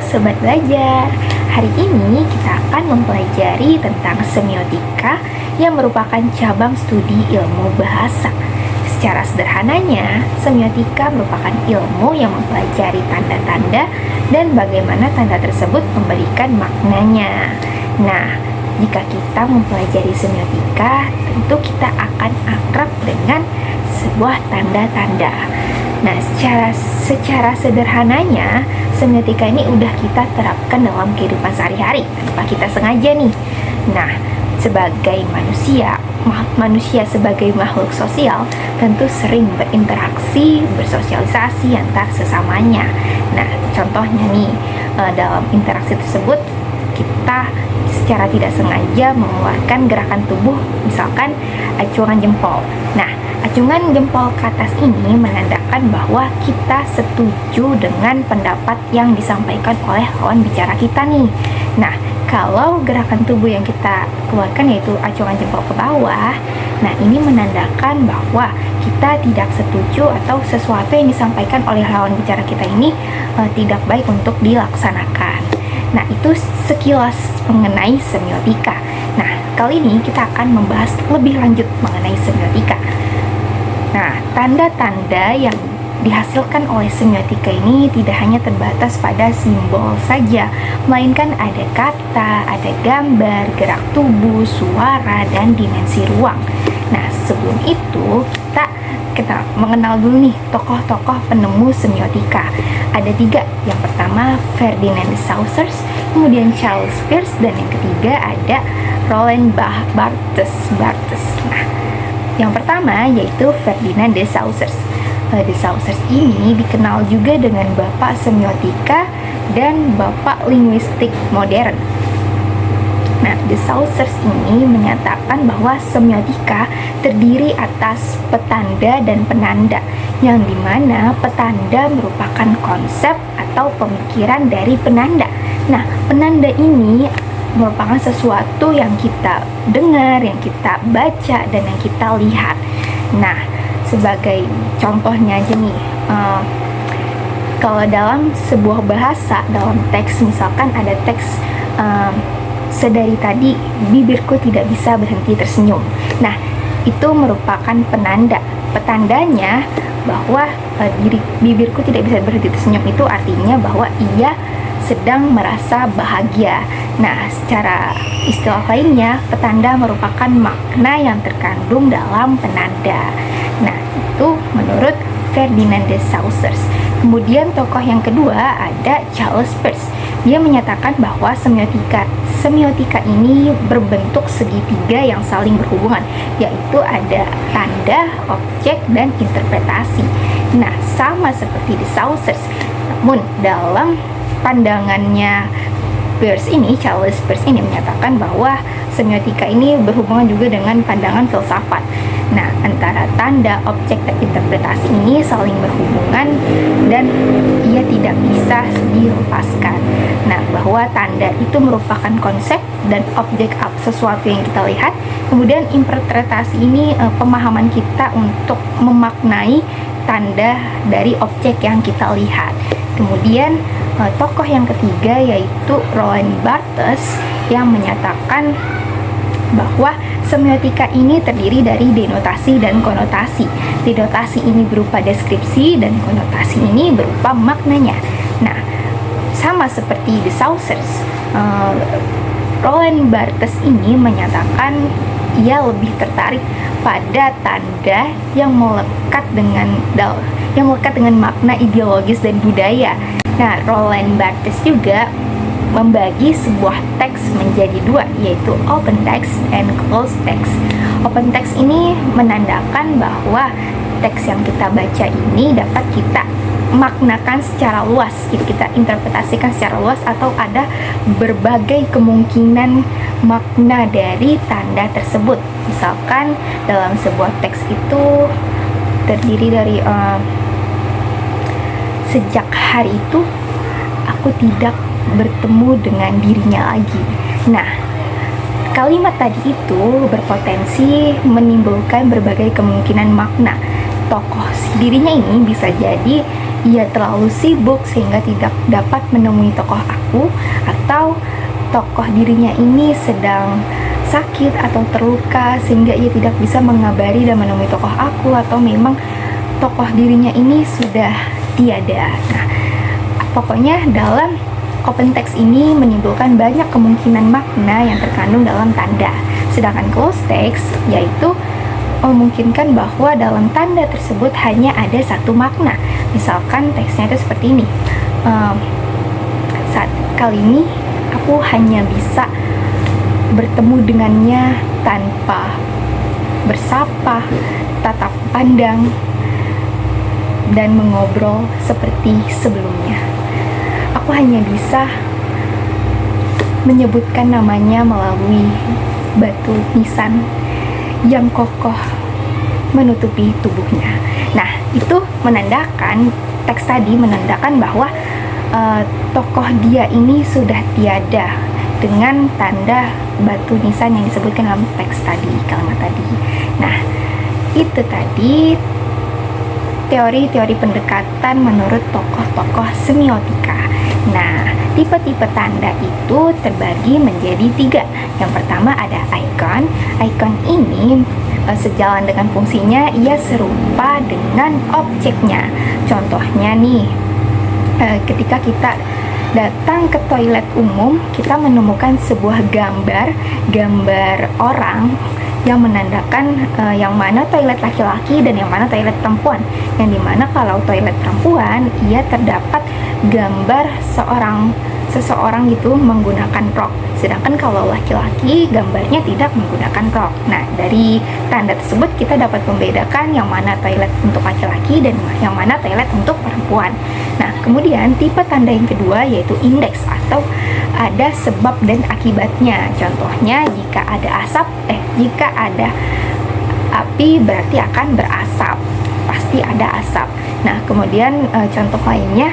Sobat Belajar. Hari ini kita akan mempelajari tentang semiotika yang merupakan cabang studi ilmu bahasa. Secara sederhananya, semiotika merupakan ilmu yang mempelajari tanda-tanda dan bagaimana tanda tersebut memberikan maknanya. Nah, jika kita mempelajari semiotika, tentu kita akan akrab dengan sebuah tanda-tanda. Nah, secara sederhananya, semiotika ini udah kita terapkan dalam kehidupan sehari-hari tanpa kita sengaja nih. Nah, sebagai manusia sebagai makhluk sosial tentu sering berinteraksi, bersosialisasi antar sesamanya. Nah, contohnya nih, dalam interaksi tersebut kita secara tidak sengaja mengeluarkan gerakan tubuh, misalkan acungan jempol. Nah, acungan jempol ke atas ini menandakan bahwa kita setuju dengan pendapat yang disampaikan oleh lawan bicara kita nih. Nah, kalau gerakan tubuh yang kita keluarkan yaitu acungan jempol ke bawah, nah ini menandakan bahwa kita tidak setuju atau sesuatu yang disampaikan oleh lawan bicara kita ini tidak baik untuk dilaksanakan. Nah, itu sekilas mengenai semiotika. Nah, kali ini kita akan membahas lebih lanjut mengenai semiotika. Nah, tanda-tanda yang dihasilkan oleh semiotika ini tidak hanya terbatas pada simbol saja, melainkan ada kata, ada gambar, gerak tubuh, suara, dan dimensi ruang. Nah, sebelum itu kita mengenal dulu nih tokoh-tokoh penemu semiotika. Ada 3. Yang pertama Ferdinand de Saussure, kemudian Charles Peirce, dan yang ketiga ada Roland Barthes. Nah, yang pertama yaitu Ferdinand de Saussure. De Saussure ini dikenal juga dengan Bapak Semiotika dan Bapak Linguistik Modern. Nah, de Saussure ini menyatakan bahwa semiotika terdiri atas petanda dan penanda, yang dimana petanda merupakan konsep atau pemikiran dari penanda. Nah, penanda ini merupakan sesuatu yang kita dengar, yang kita baca, dan yang kita lihat. Nah, sebagai contohnya aja nih, kalau dalam sebuah bahasa, dalam teks, misalkan ada teks sedari tadi bibirku tidak bisa berhenti tersenyum. Nah, itu merupakan penanda. Petandanya bahwa bibirku tidak bisa berhenti tersenyum itu artinya bahwa ia sedang merasa bahagia. Nah, secara istilah lainnya, petanda merupakan makna yang terkandung dalam penanda. Nah, itu menurut Ferdinand de Saussure. Kemudian tokoh yang kedua ada Charles Peirce. Dia menyatakan bahwa semiotika ini berbentuk segitiga yang saling berhubungan, yaitu ada tanda, objek, dan interpretasi. Nah, sama seperti de Saussure, namun dalam pandangannya Charles Peirce ini menyatakan bahwa semiotika ini berhubungan juga dengan pandangan filsafat. Nah, antara tanda, objek, dan interpretasi ini saling berhubungan dan ia tidak bisa dilepaskan. Nah, bahwa tanda itu merupakan konsep dan objek sesuatu yang kita lihat. Kemudian interpretasi ini pemahaman kita untuk memaknai tanda dari objek yang kita lihat. Kemudian tokoh yang ketiga yaitu Roland Barthes yang menyatakan bahwa semiotika ini terdiri dari denotasi dan konotasi. Denotasi ini berupa deskripsi dan konotasi ini berupa maknanya. Nah, sama seperti de Saussure, Roland Barthes ini menyatakan ia lebih tertarik pada tanda yang melekat dengan makna ideologis dan budaya. Nah, Roland Barthes juga membagi sebuah teks menjadi 2, yaitu open text and closed text. Open text ini menandakan bahwa teks yang kita baca ini dapat kita maknakan secara luas, kita interpretasikan secara luas, atau ada berbagai kemungkinan makna dari tanda tersebut. Misalkan dalam sebuah teks itu terdiri dari sejak hari itu aku tidak bertemu dengan dirinya lagi. Nah, kalimat tadi itu berpotensi menimbulkan berbagai kemungkinan makna. Tokoh dirinya ini bisa jadi ia terlalu sibuk sehingga tidak dapat menemui tokoh aku, atau tokoh dirinya ini sedang sakit atau terluka sehingga ia tidak bisa mengabari dan menemui tokoh aku, atau memang tokoh dirinya ini sudah tiada. Nah, pokoknya dalam open text ini menimbulkan banyak kemungkinan makna yang terkandung dalam tanda. Sedangkan close text yaitu memungkinkan bahwa dalam tanda tersebut hanya ada satu makna. Misalkan teksnya itu seperti ini. Saat kali ini aku hanya bisa bertemu dengannya tanpa bersapa, tatap pandang, dan mengobrol seperti sebelumnya. Aku hanya bisa menyebutkan namanya melalui batu nisan yang kokoh menutupi tubuhnya. Nah, itu menandakan, teks tadi menandakan bahwa tokoh dia ini sudah tiada dengan tanda batu nisan yang disebutkan dalam teks tadi, kalimat tadi. Nah, itu tadi teori-teori pendekatan menurut tokoh-tokoh semiotika. Nah, tipe-tipe tanda itu terbagi menjadi 3. Yang pertama ada icon. Icon ini sejalan dengan fungsinya, ia serupa dengan objeknya. Contohnya nih, ketika kita datang ke toilet umum, kita menemukan sebuah gambar orang yang menandakan yang mana toilet laki-laki dan yang mana toilet perempuan. Yang dimana kalau toilet perempuan, ia terdapat gambar seseorang gitu menggunakan rok. Sedangkan kalau laki-laki, gambarnya tidak menggunakan rok. Nah, dari tanda tersebut kita dapat membedakan yang mana toilet untuk laki-laki dan yang mana toilet untuk perempuan. Nah, kemudian tipe tanda yang kedua yaitu indeks atau ada sebab dan akibatnya. Contohnya jika ada api berarti akan berasap, pasti ada asap. Nah, kemudian contoh lainnya,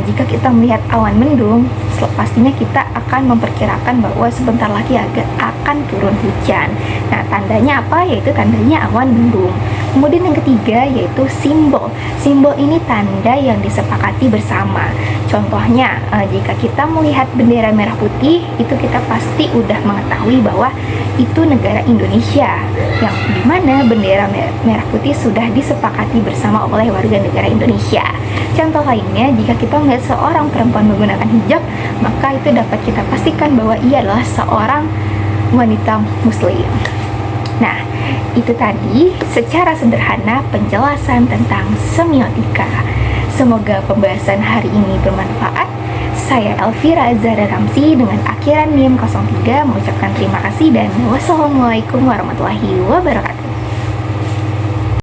jika kita melihat awan mendung, pastinya kita akan memperkirakan bahwa sebentar lagi akan turun hujan. Nah, tandanya apa? Yaitu tandanya awan mendung. Kemudian yang ketiga yaitu simbol. Simbol ini tanda yang disepakati bersama. Contohnya, jika kita melihat bendera merah putih, itu kita pasti udah mengetahui bahwa itu negara Indonesia, yang dimana bendera merah putih sudah disepakati bersama oleh warga negara Indonesia. Contoh lainnya, jika kita melihat seorang perempuan menggunakan hijab, maka itu dapat kita pastikan bahwa ia adalah seorang wanita muslim. Nah, itu tadi secara sederhana penjelasan tentang semiotika. Semoga pembahasan hari ini bermanfaat. Saya Elvira Zahra Ramsi dengan akhiran NIM 03 mengucapkan terima kasih dan wassalamualaikum warahmatullahi wabarakatuh.